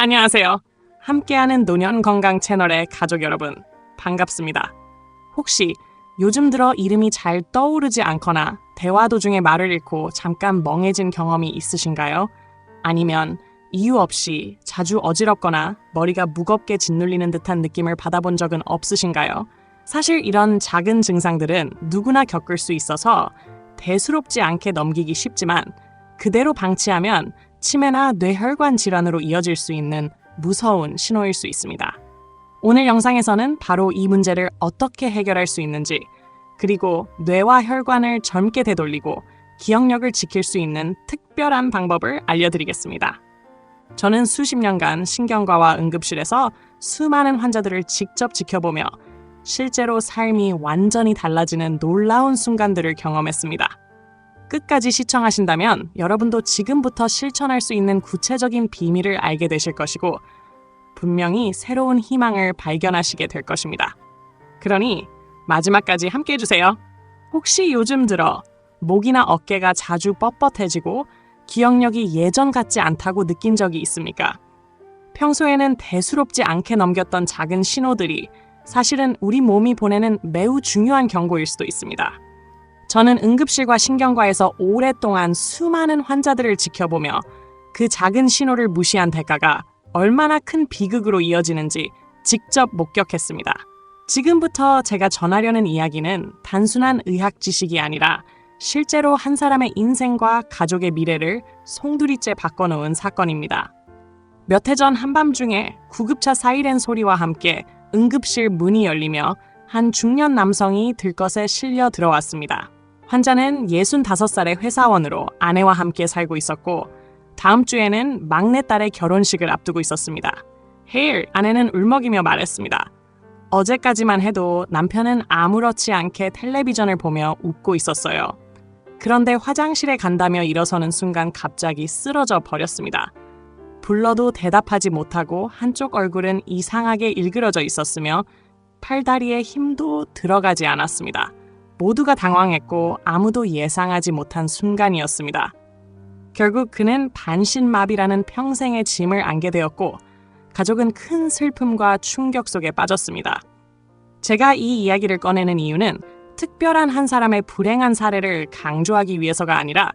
안녕하세요. 함께하는 노년 건강 채널의 가족 여러분, 반갑습니다. 혹시 요즘 들어 이름이 잘 떠오르지 않거나 대화 도중에 말을 잃고 잠깐 멍해진 경험이 있으신가요? 아니면 이유 없이 자주 어지럽거나 머리가 무겁게 짓눌리는 듯한 느낌을 받아본 적은 없으신가요? 사실 이런 작은 증상들은 누구나 겪을 수 있어서 대수롭지 않게 넘기기 쉽지만 그대로 방치하면 치매나 뇌혈관 질환으로 이어질 수 있는 무서운 신호일 수 있습니다. 오늘 영상에서는 바로 이 문제를 어떻게 해결할 수 있는지, 그리고 뇌와 혈관을 젊게 되돌리고 기억력을 지킬 수 있는 특별한 방법을 알려드리겠습니다. 저는 수십 년간 신경과와 응급실에서 수많은 환자들을 직접 지켜보며 실제로 삶이 완전히 달라지는 놀라운 순간들을 경험했습니다. 끝까지 시청하신다면 여러분도 지금부터 실천할 수 있는 구체적인 비밀을 알게 되실 것이고 분명히 새로운 희망을 발견하시게 될 것입니다. 그러니 마지막까지 함께 해주세요. 혹시 요즘 들어 목이나 어깨가 자주 뻣뻣해지고 기억력이 예전 같지 않다고 느낀 적이 있습니까? 평소에는 대수롭지 않게 넘겼던 작은 신호들이 사실은 우리 몸이 보내는 매우 중요한 경고일 수도 있습니다. 저는 응급실과 신경과에서 오랫동안 수많은 환자들을 지켜보며 그 작은 신호를 무시한 대가가 얼마나 큰 비극으로 이어지는지 직접 목격했습니다. 지금부터 제가 전하려는 이야기는 단순한 의학 지식이 아니라 실제로 한 사람의 인생과 가족의 미래를 송두리째 바꿔놓은 사건입니다. 몇 해 전 한밤중에 구급차 사이렌 소리와 함께 응급실 문이 열리며 한 중년 남성이 들것에 실려 들어왔습니다. 환자는 65살의 회사원으로 아내와 함께 살고 있었고 다음 주에는 막내딸의 결혼식을 앞두고 있었습니다. 헤일, 아내는 울먹이며 말했습니다. 어제까지만 해도 남편은 아무렇지 않게 텔레비전을 보며 웃고 있었어요. 그런데 화장실에 간다며 일어서는 순간 갑자기 쓰러져 버렸습니다. 불러도 대답하지 못하고 한쪽 얼굴은 이상하게 일그러져 있었으며 팔다리에 힘도 들어가지 않았습니다. 모두가 당황했고 아무도 예상하지 못한 순간이었습니다. 결국 그는 반신마비라는 평생의 짐을 안게 되었고 가족은 큰 슬픔과 충격 속에 빠졌습니다. 제가 이 이야기를 꺼내는 이유는 특별한 한 사람의 불행한 사례를 강조하기 위해서가 아니라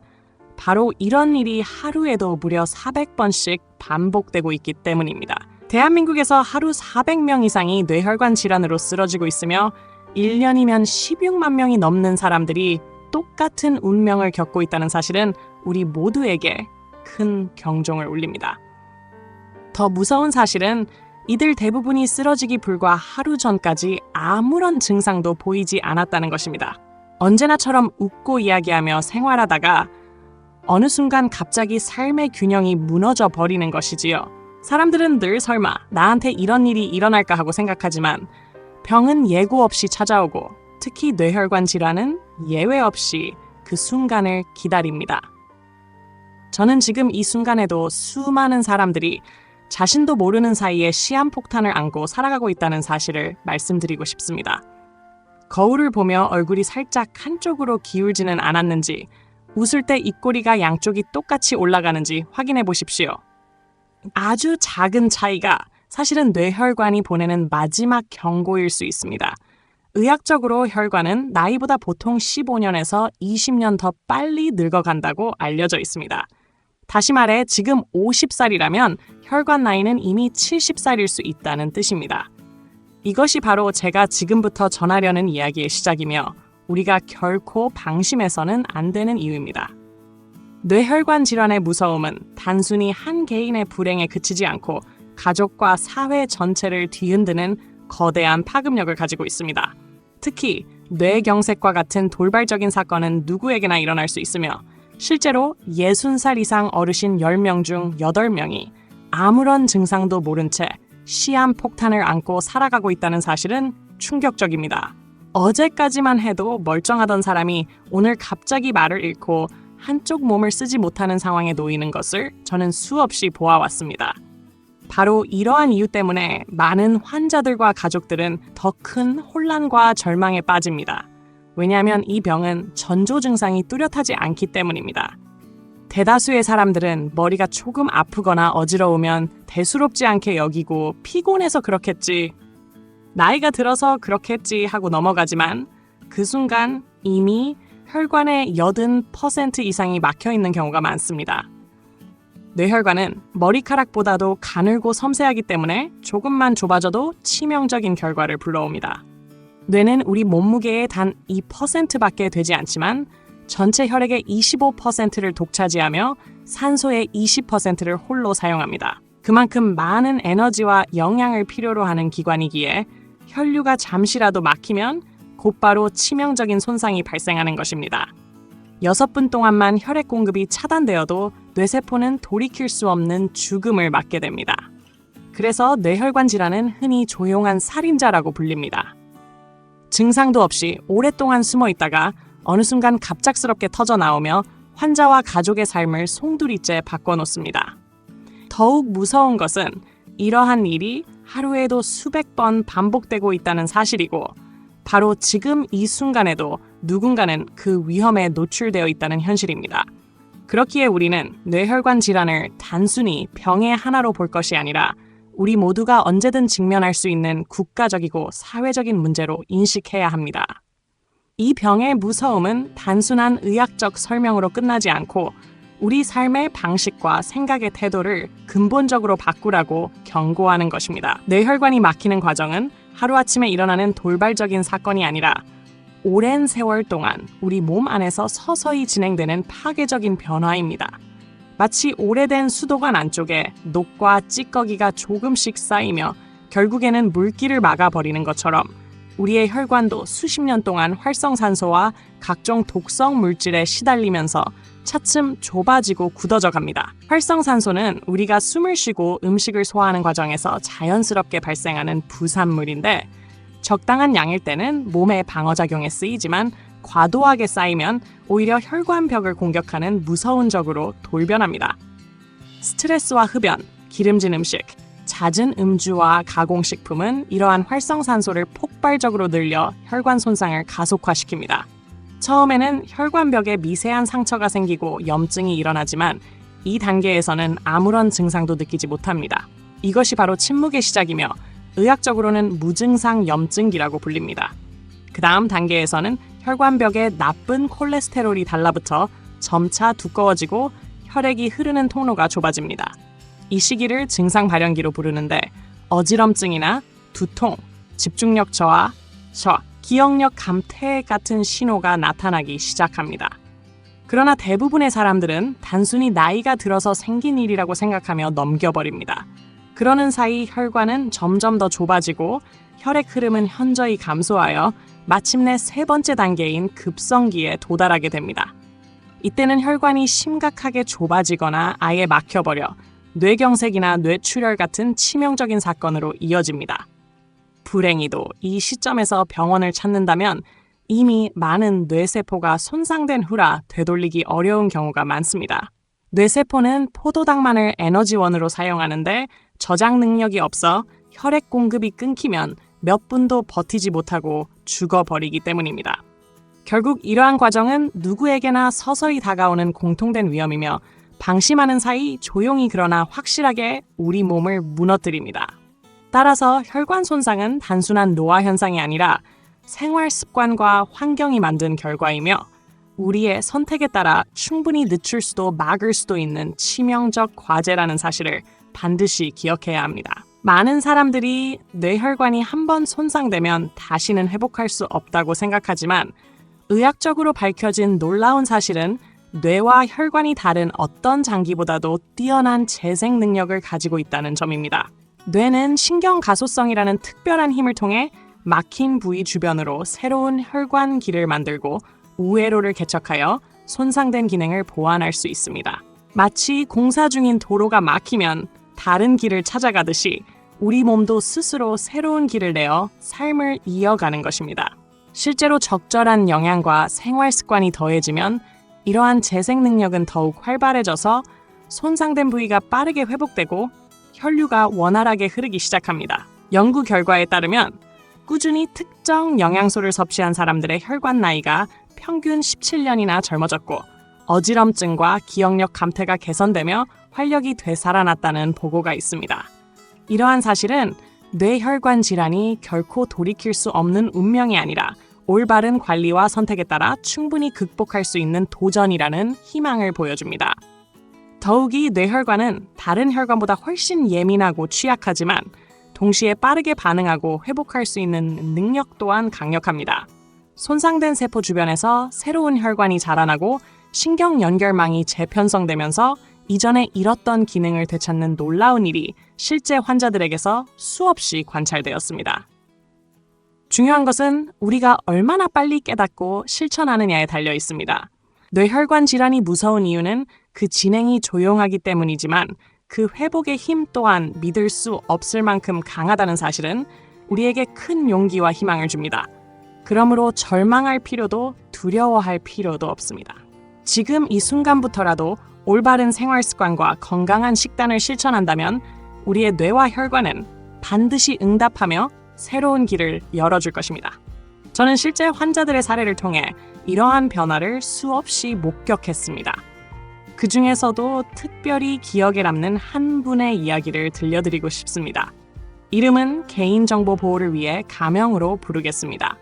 바로 이런 일이 하루에도 무려 400번씩 반복되고 있기 때문입니다. 대한민국에서 하루 400명 이상이 뇌혈관 질환으로 쓰러지고 있으며 1년이면 16만 명이 넘는 사람들이 똑같은 운명을 겪고 있다는 사실은 우리 모두에게 큰 경종을 울립니다. 더 무서운 사실은 이들 대부분이 쓰러지기 불과 하루 전까지 아무런 증상도 보이지 않았다는 것입니다. 언제나처럼 웃고 이야기하며 생활하다가 어느 순간 갑자기 삶의 균형이 무너져 버리는 것이지요. 사람들은 늘 설마 나한테 이런 일이 일어날까 하고 생각하지만 병은 예고 없이 찾아오고 특히 뇌혈관 질환은 예외 없이 그 순간을 기다립니다. 저는 지금 이 순간에도 수많은 사람들이 자신도 모르는 사이에 시한폭탄을 안고 살아가고 있다는 사실을 말씀드리고 싶습니다. 거울을 보며 얼굴이 살짝 한쪽으로 기울지는 않았는지, 웃을 때 입꼬리가 양쪽이 똑같이 올라가는지 확인해 보십시오. 아주 작은 차이가 사실은 뇌혈관이 보내는 마지막 경고일 수 있습니다. 의학적으로 혈관은 나이보다 보통 15년에서 20년 더 빨리 늙어간다고 알려져 있습니다. 다시 말해 지금 50살이라면 혈관 나이는 이미 70살일 수 있다는 뜻입니다. 이것이 바로 제가 지금부터 전하려는 이야기의 시작이며 우리가 결코 방심해서는 안 되는 이유입니다. 뇌혈관 질환의 무서움은 단순히 한 개인의 불행에 그치지 않고 가족과 사회 전체를 뒤흔드는 거대한 파급력을 가지고 있습니다. 특히 뇌경색과 같은 돌발적인 사건은 누구에게나 일어날 수 있으며 실제로 60살 이상 어르신 10명 중 8명이 아무런 증상도 모른 채 시한폭탄을 안고 살아가고 있다는 사실은 충격적입니다. 어제까지만 해도 멀쩡하던 사람이 오늘 갑자기 말을 잃고 한쪽 몸을 쓰지 못하는 상황에 놓이는 것을 저는 수없이 보아왔습니다. 바로 이러한 이유 때문에 많은 환자들과 가족들은 더 큰 혼란과 절망에 빠집니다. 왜냐하면 이 병은 전조 증상이 뚜렷하지 않기 때문입니다. 대다수의 사람들은 머리가 조금 아프거나 어지러우면 대수롭지 않게 여기고 피곤해서 그렇겠지, 나이가 들어서 그렇겠지 하고 넘어가지만 그 순간 이미 혈관의 80% 이상이 막혀 있는 경우가 많습니다. 뇌혈관은 머리카락보다도 가늘고 섬세하기 때문에 조금만 좁아져도 치명적인 결과를 불러옵니다. 뇌는 우리 몸무게의 단 2%밖에 되지 않지만 전체 혈액의 25%를 독차지하며 산소의 20%를 홀로 사용합니다. 그만큼 많은 에너지와 영양을 필요로 하는 기관이기에 혈류가 잠시라도 막히면 곧바로 치명적인 손상이 발생하는 것입니다. 6분 동안만 혈액 공급이 차단되어도 뇌세포는 돌이킬 수 없는 죽음을 맞게 됩니다. 그래서 뇌혈관 질환은 흔히 조용한 살인자라고 불립니다. 증상도 없이 오랫동안 숨어 있다가 어느 순간 갑작스럽게 터져 나오며 환자와 가족의 삶을 송두리째 바꿔놓습니다. 더욱 무서운 것은 이러한 일이 하루에도 수백 번 반복되고 있다는 사실이고 바로 지금 이 순간에도 누군가는 그 위험에 노출되어 있다는 현실입니다. 그렇기에 우리는 뇌혈관 질환을 단순히 병의 하나로 볼 것이 아니라 우리 모두가 언제든 직면할 수 있는 국가적이고 사회적인 문제로 인식해야 합니다. 이 병의 무서움은 단순한 의학적 설명으로 끝나지 않고 우리 삶의 방식과 생각의 태도를 근본적으로 바꾸라고 경고하는 것입니다. 뇌혈관이 막히는 과정은 하루아침에 일어나는 돌발적인 사건이 아니라 오랜 세월 동안 우리 몸 안에서 서서히 진행되는 파괴적인 변화입니다. 마치 오래된 수도관 안쪽에 녹과 찌꺼기가 조금씩 쌓이며 결국에는 물길을 막아버리는 것처럼 우리의 혈관도 수십 년 동안 활성산소와 각종 독성 물질에 시달리면서 차츰 좁아지고 굳어져 갑니다. 활성산소는 우리가 숨을 쉬고 음식을 소화하는 과정에서 자연스럽게 발생하는 부산물인데 적당한 양일 때는 몸의 방어작용에 쓰이지만 과도하게 쌓이면 오히려 혈관벽을 공격하는 무서운 적으로 돌변합니다. 스트레스와 흡연, 기름진 음식, 잦은 음주와 가공식품은 이러한 활성산소를 폭발적으로 늘려 혈관 손상을 가속화시킵니다. 처음에는 혈관벽에 미세한 상처가 생기고 염증이 일어나지만 이 단계에서는 아무런 증상도 느끼지 못합니다. 이것이 바로 침묵의 시작이며 의학적으로는 무증상 염증기라고 불립니다. 그 다음 단계에서는 혈관벽에 나쁜 콜레스테롤이 달라붙어 점차 두꺼워지고 혈액이 흐르는 통로가 좁아집니다. 이 시기를 증상 발현기로 부르는데 어지럼증이나 두통, 집중력 저하, 기억력 감퇴 같은 신호가 나타나기 시작합니다. 그러나 대부분의 사람들은 단순히 나이가 들어서 생긴 일이라고 생각하며 넘겨버립니다. 그러는 사이 혈관은 점점 더 좁아지고 혈액 흐름은 현저히 감소하여 마침내 세 번째 단계인 급성기에 도달하게 됩니다. 이때는 혈관이 심각하게 좁아지거나 아예 막혀버려 뇌경색이나 뇌출혈 같은 치명적인 사건으로 이어집니다. 불행히도 이 시점에서 병원을 찾는다면 이미 많은 뇌세포가 손상된 후라 되돌리기 어려운 경우가 많습니다. 뇌세포는 포도당만을 에너지원으로 사용하는데 저장 능력이 없어 혈액 공급이 끊기면 몇 분도 버티지 못하고 죽어버리기 때문입니다. 결국 이러한 과정은 누구에게나 서서히 다가오는 공통된 위험이며 방심하는 사이 조용히 그러나 확실하게 우리 몸을 무너뜨립니다. 따라서 혈관 손상은 단순한 노화 현상이 아니라 생활 습관과 환경이 만든 결과이며 우리의 선택에 따라 충분히 늦출 수도 막을 수도 있는 치명적 과제라는 사실을 반드시 기억해야 합니다. 많은 사람들이 뇌혈관이 한번 손상되면 다시는 회복할 수 없다고 생각하지만 의학적으로 밝혀진 놀라운 사실은 뇌와 혈관이 다른 어떤 장기보다도 뛰어난 재생 능력을 가지고 있다는 점입니다. 뇌는 신경가소성이라는 특별한 힘을 통해 막힌 부위 주변으로 새로운 혈관기를 만들고 우회로를 개척하여 손상된 기능을 보완할 수 있습니다. 마치 공사 중인 도로가 막히면 다른 길을 찾아가듯이 우리 몸도 스스로 새로운 길을 내어 삶을 이어가는 것입니다. 실제로 적절한 영양과 생활 습관이 더해지면 이러한 재생 능력은 더욱 활발해져서 손상된 부위가 빠르게 회복되고 혈류가 원활하게 흐르기 시작합니다. 연구 결과에 따르면 꾸준히 특정 영양소를 섭취한 사람들의 혈관 나이가 평균 17년이나 젊어졌고 어지럼증과 기억력 감퇴가 개선되며 활력이 되살아났다는 보고가 있습니다. 이러한 사실은 뇌혈관 질환이 결코 돌이킬 수 없는 운명이 아니라 올바른 관리와 선택에 따라 충분히 극복할 수 있는 도전이라는 희망을 보여줍니다. 더욱이 뇌혈관은 다른 혈관보다 훨씬 예민하고 취약하지만 동시에 빠르게 반응하고 회복할 수 있는 능력 또한 강력합니다. 손상된 세포 주변에서 새로운 혈관이 자라나고 신경 연결망이 재편성되면서 이전에 잃었던 기능을 되찾는 놀라운 일이 실제 환자들에게서 수없이 관찰되었습니다. 중요한 것은 우리가 얼마나 빨리 깨닫고 실천하느냐에 달려 있습니다. 뇌혈관 질환이 무서운 이유는 그 진행이 조용하기 때문이지만 그 회복의 힘 또한 믿을 수 없을 만큼 강하다는 사실은 우리에게 큰 용기와 희망을 줍니다. 그러므로 절망할 필요도 두려워할 필요도 없습니다. 지금 이 순간부터라도 올바른 생활 습관과 건강한 식단을 실천한다면 우리의 뇌와 혈관은 반드시 응답하며 새로운 길을 열어줄 것입니다. 저는 실제 환자들의 사례를 통해 이러한 변화를 수없이 목격했습니다. 그 중에서도 특별히 기억에 남는 한 분의 이야기를 들려드리고 싶습니다. 이름은 개인정보 보호를 위해 가명으로 부르겠습니다.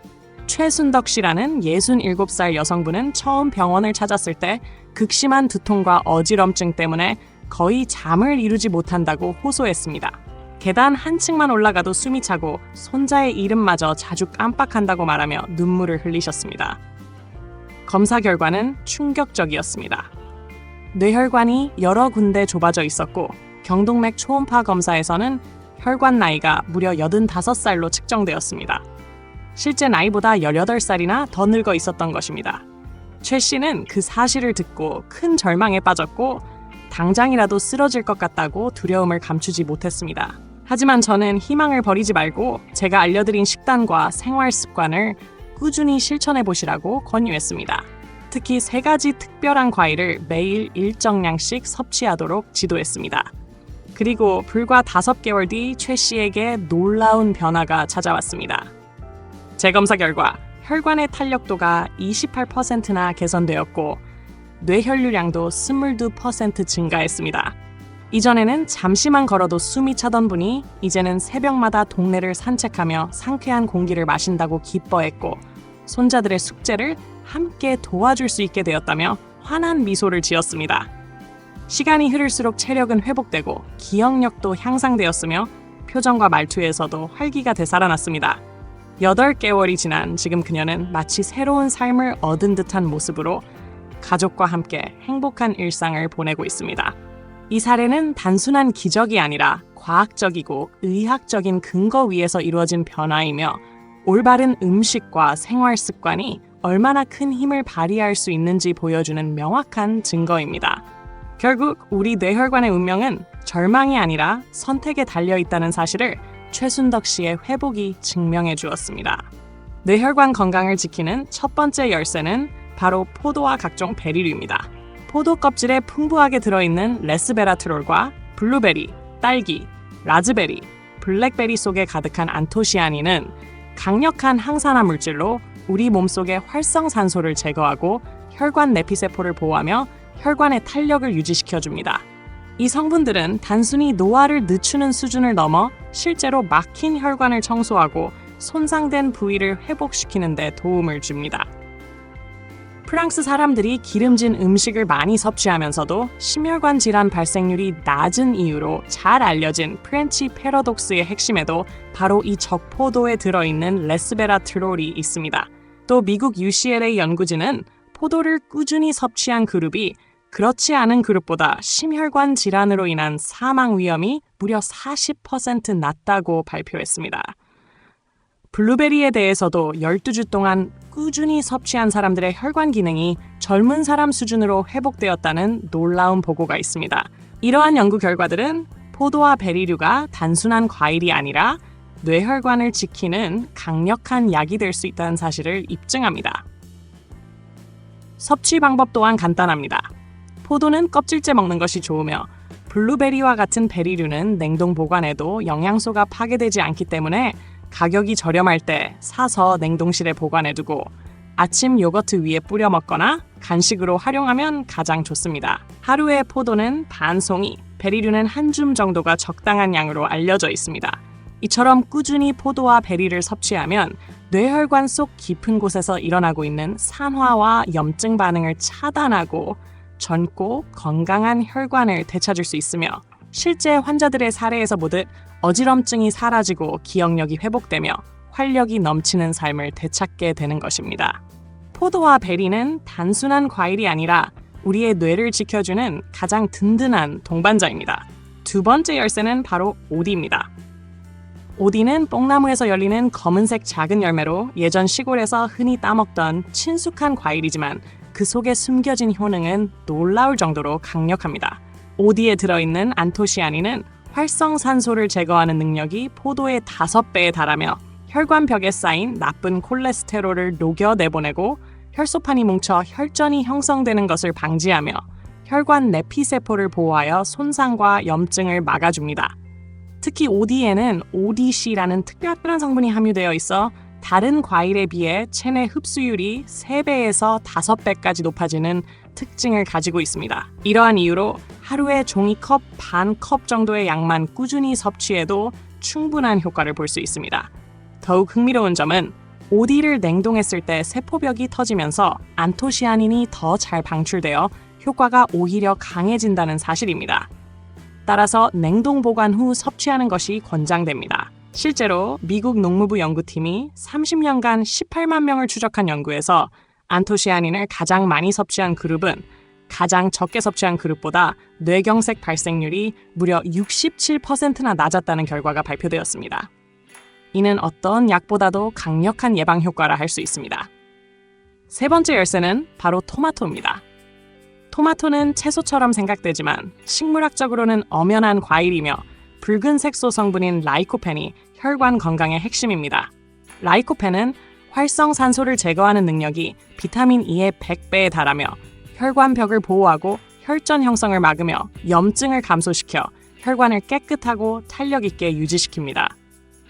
최순덕 씨라는 67살 여성분은 처음 병원을 찾았을 때 극심한 두통과 어지럼증 때문에 거의 잠을 이루지 못한다고 호소했습니다. 계단 한 층만 올라가도 숨이 차고 손자의 이름마저 자주 깜빡한다고 말하며 눈물을 흘리셨습니다. 검사 결과는 충격적이었습니다. 뇌혈관이 여러 군데 좁아져 있었고 경동맥 초음파 검사에서는 혈관 나이가 무려 85살로 측정되었습니다. 실제 나이보다 18살이나 더 늙어 있었던 것입니다. 최 씨는 그 사실을 듣고 큰 절망에 빠졌고 당장이라도 쓰러질 것 같다고 두려움을 감추지 못했습니다. 하지만 저는 희망을 버리지 말고 제가 알려드린 식단과 생활 습관을 꾸준히 실천해 보시라고 권유했습니다. 특히 3가지 특별한 과일을 매일 일정량씩 섭취하도록 지도했습니다. 그리고 불과 5개월 뒤 최 씨에게 놀라운 변화가 찾아왔습니다. 재검사 결과 혈관의 탄력도가 28%나 개선되었고 뇌혈류량도 22% 증가했습니다. 이전에는 잠시만 걸어도 숨이 차던 분이 이제는 새벽마다 동네를 산책하며 상쾌한 공기를 마신다고 기뻐했고 손자들의 숙제를 함께 도와줄 수 있게 되었다며 환한 미소를 지었습니다. 시간이 흐를수록 체력은 회복되고 기억력도 향상되었으며 표정과 말투에서도 활기가 되살아났습니다. 8개월이 지난 지금 그녀는 마치 새로운 삶을 얻은 듯한 모습으로 가족과 함께 행복한 일상을 보내고 있습니다. 이 사례는 단순한 기적이 아니라 과학적이고 의학적인 근거 위에서 이루어진 변화이며 올바른 음식과 생활 습관이 얼마나 큰 힘을 발휘할 수 있는지 보여주는 명확한 증거입니다. 결국 우리 뇌혈관의 운명은 절망이 아니라 선택에 달려 있다는 사실을 최순덕 씨의 회복이 증명해 주었습니다. 뇌혈관 건강을 지키는 첫 번째 열쇠는 바로 포도와 각종 베리류입니다. 포도 껍질에 풍부하게 들어있는 레스베라트롤과 블루베리, 딸기, 라즈베리, 블랙베리 속에 가득한 안토시아닌은 강력한 항산화 물질로 우리 몸속의 활성산소를 제거하고 혈관 내피세포를 보호하며 혈관의 탄력을 유지시켜줍니다. 이 성분들은 단순히 노화를 늦추는 수준을 넘어 실제로 막힌 혈관을 청소하고 손상된 부위를 회복시키는 데 도움을 줍니다. 프랑스 사람들이 기름진 음식을 많이 섭취하면서도 심혈관 질환 발생률이 낮은 이유로 잘 알려진 프렌치 패러독스의 핵심에도 바로 이 적포도에 들어있는 레스베라트롤이 있습니다. 또 미국 UCLA 연구진은 포도를 꾸준히 섭취한 그룹이 그렇지 않은 그룹보다 심혈관 질환으로 인한 사망 위험이 무려 40% 낮다고 발표했습니다. 블루베리에 대해서도 12주 동안 꾸준히 섭취한 사람들의 혈관 기능이 젊은 사람 수준으로 회복되었다는 놀라운 보고가 있습니다. 이러한 연구 결과들은 포도와 베리류가 단순한 과일이 아니라 뇌혈관을 지키는 강력한 약이 될 수 있다는 사실을 입증합니다. 섭취 방법 또한 간단합니다. 포도는 껍질째 먹는 것이 좋으며 블루베리와 같은 베리류는 냉동 보관해도 영양소가 파괴되지 않기 때문에 가격이 저렴할 때 사서 냉동실에 보관해두고 아침 요거트 위에 뿌려 먹거나 간식으로 활용하면 가장 좋습니다. 하루에 포도는 반 송이, 베리류는 한 줌 정도가 적당한 양으로 알려져 있습니다. 이처럼 꾸준히 포도와 베리를 섭취하면 뇌혈관 속 깊은 곳에서 일어나고 있는 산화와 염증 반응을 차단하고 젊고 건강한 혈관을 되찾을 수 있으며 실제 환자들의 사례에서 보듯 어지럼증이 사라지고 기억력이 회복되며 활력이 넘치는 삶을 되찾게 되는 것입니다. 포도와 베리는 단순한 과일이 아니라 우리의 뇌를 지켜주는 가장 든든한 동반자입니다. 두 번째 열쇠는 바로 오디입니다. 오디는 뽕나무에서 열리는 검은색 작은 열매로 예전 시골에서 흔히 따먹던 친숙한 과일이지만 그 속에 숨겨진 효능은 놀라울 정도로 강력합니다. 오디에 들어있는 안토시아닌은 활성산소를 제거하는 능력이 포도의 5배에 달하며 혈관벽에 쌓인 나쁜 콜레스테롤을 녹여 내보내고 혈소판이 뭉쳐 혈전이 형성되는 것을 방지하며 혈관 내피세포를 보호하여 손상과 염증을 막아줍니다. 특히 오디에는 ODC라는 특별한 성분이 함유되어 있어 다른 과일에 비해 체내 흡수율이 3배에서 5배까지 높아지는 특징을 가지고 있습니다. 이러한 이유로 하루에 종이컵 반 컵 정도의 양만 꾸준히 섭취해도 충분한 효과를 볼 수 있습니다. 더욱 흥미로운 점은 오디를 냉동했을 때 세포벽이 터지면서 안토시아닌이 더 잘 방출되어 효과가 오히려 강해진다는 사실입니다. 따라서 냉동 보관 후 섭취하는 것이 권장됩니다. 실제로 미국 농무부 연구팀이 30년간 18만 명을 추적한 연구에서 안토시아닌을 가장 많이 섭취한 그룹은 가장 적게 섭취한 그룹보다 뇌경색 발생률이 무려 67%나 낮았다는 결과가 발표되었습니다. 이는 어떤 약보다도 강력한 예방 효과라 할 수 있습니다. 세 번째 열쇠는 바로 토마토입니다. 토마토는 채소처럼 생각되지만 식물학적으로는 엄연한 과일이며 붉은 색소 성분인 라이코펜이 혈관 건강의 핵심입니다. 라이코펜은 활성산소를 제거하는 능력이 비타민 E의 100배에 달하며 혈관벽을 보호하고 혈전 형성을 막으며 염증을 감소시켜 혈관을 깨끗하고 탄력 있게 유지시킵니다.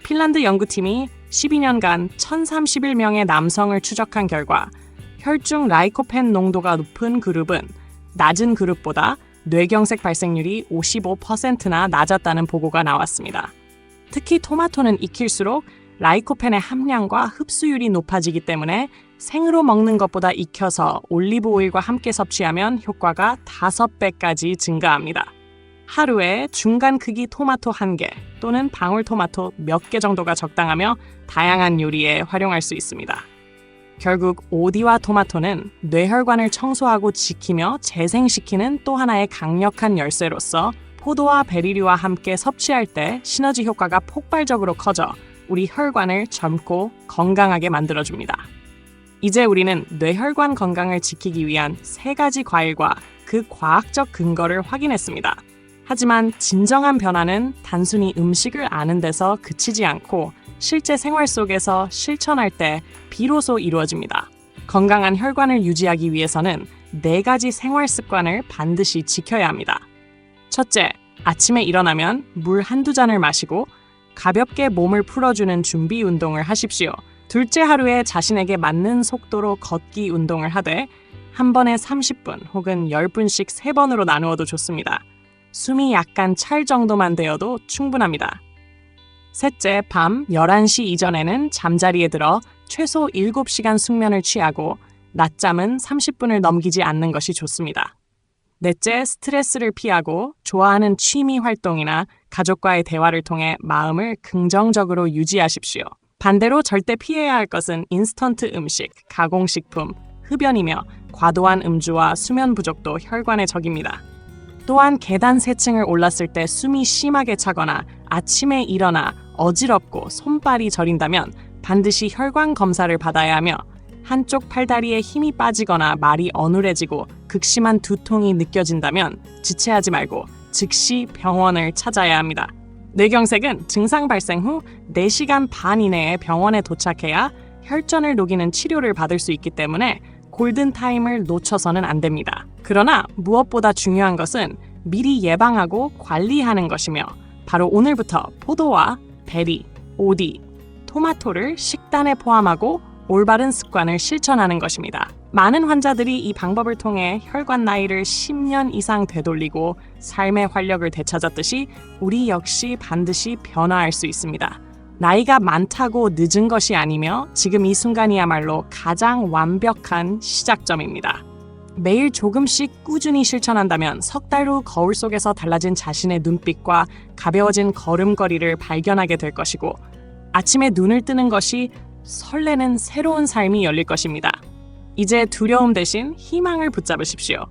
핀란드 연구팀이 12년간 1,031명의 남성을 추적한 결과 혈중 라이코펜 농도가 높은 그룹은 낮은 그룹보다 뇌경색 발생률이 55%나 낮았다는 보고가 나왔습니다. 특히 토마토는 익힐수록 라이코펜의 함량과 흡수율이 높아지기 때문에 생으로 먹는 것보다 익혀서 올리브 오일과 함께 섭취하면 효과가 5배까지 증가합니다. 하루에 중간 크기 토마토 1개 또는 방울토마토 몇 개 정도가 적당하며 다양한 요리에 활용할 수 있습니다. 결국 오디와 토마토는 뇌혈관을 청소하고 지키며 재생시키는 또 하나의 강력한 열쇠로서 포도와 베리류와 함께 섭취할 때 시너지 효과가 폭발적으로 커져 우리 혈관을 젊고 건강하게 만들어줍니다. 이제 우리는 뇌혈관 건강을 지키기 위한 3가지 과일과 그 과학적 근거를 확인했습니다. 하지만 진정한 변화는 단순히 음식을 아는 데서 그치지 않고 실제 생활 속에서 실천할 때 비로소 이루어집니다. 건강한 혈관을 유지하기 위해서는 4가지 생활 습관을 반드시 지켜야 합니다. 첫째, 아침에 일어나면 물 한두 잔을 마시고 가볍게 몸을 풀어주는 준비 운동을 하십시오. 둘째, 하루에 자신에게 맞는 속도로 걷기 운동을 하되 한 번에 30분 혹은 10분씩 3번으로 나누어도 좋습니다. 숨이 약간 찰 정도만 되어도 충분합니다. 셋째, 밤 11시 이전에는 잠자리에 들어 최소 7시간 숙면을 취하고 낮잠은 30분을 넘기지 않는 것이 좋습니다. 넷째, 스트레스를 피하고 좋아하는 취미 활동이나 가족과의 대화를 통해 마음을 긍정적으로 유지하십시오. 반대로 절대 피해야 할 것은 인스턴트 음식, 가공식품, 흡연이며 과도한 음주와 수면 부족도 혈관의 적입니다. 또한 계단 3층을 올랐을 때 숨이 심하게 차거나 아침에 일어나 어지럽고 손발이 저린다면 반드시 혈관 검사를 받아야 하며 한쪽 팔다리에 힘이 빠지거나 말이 어눌해지고 극심한 두통이 느껴진다면 지체하지 말고 즉시 병원을 찾아야 합니다. 뇌경색은 증상 발생 후 4시간 반 이내에 병원에 도착해야 혈전을 녹이는 치료를 받을 수 있기 때문에 골든타임을 놓쳐서는 안 됩니다. 그러나 무엇보다 중요한 것은 미리 예방하고 관리하는 것이며 바로 오늘부터 포도와 베리, 오디, 토마토를 식단에 포함하고 올바른 습관을 실천하는 것입니다. 많은 환자들이 이 방법을 통해 혈관 나이를 10년 이상 되돌리고 삶의 활력을 되찾았듯이 우리 역시 반드시 변화할 수 있습니다. 나이가 많다고 늦은 것이 아니며 지금 이 순간이야말로 가장 완벽한 시작점입니다. 매일 조금씩 꾸준히 실천한다면 석 달 후 거울 속에서 달라진 자신의 눈빛과 가벼워진 걸음걸이를 발견하게 될 것이고 아침에 눈을 뜨는 것이 설레는 새로운 삶이 열릴 것입니다. 이제 두려움 대신 희망을 붙잡으십시오.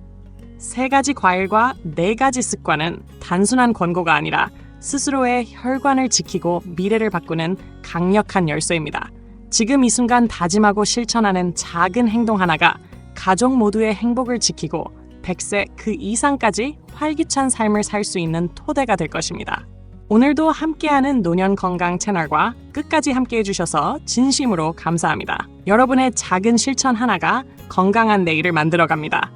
3가지 과일과 4가지 습관은 단순한 권고가 아니라 스스로의 혈관을 지키고 미래를 바꾸는 강력한 열쇠입니다. 지금 이 순간 다짐하고 실천하는 작은 행동 하나가 가족 모두의 행복을 지키고 100세 그 이상까지 활기찬 삶을 살 수 있는 토대가 될 것입니다. 오늘도 함께하는 노년 건강 채널과 끝까지 함께해 주셔서 진심으로 감사합니다. 여러분의 작은 실천 하나가 건강한 내일을 만들어 갑니다.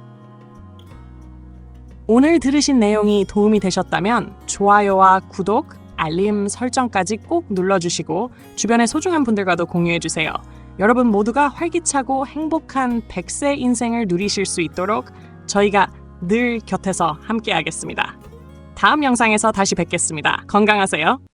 오늘 들으신 내용이 도움이 되셨다면 좋아요와 구독, 알림 설정까지 꼭 눌러주시고 주변의 소중한 분들과도 공유해주세요. 여러분 모두가 활기차고 행복한 100세 인생을 누리실 수 있도록 저희가 늘 곁에서 함께하겠습니다. 다음 영상에서 다시 뵙겠습니다. 건강하세요.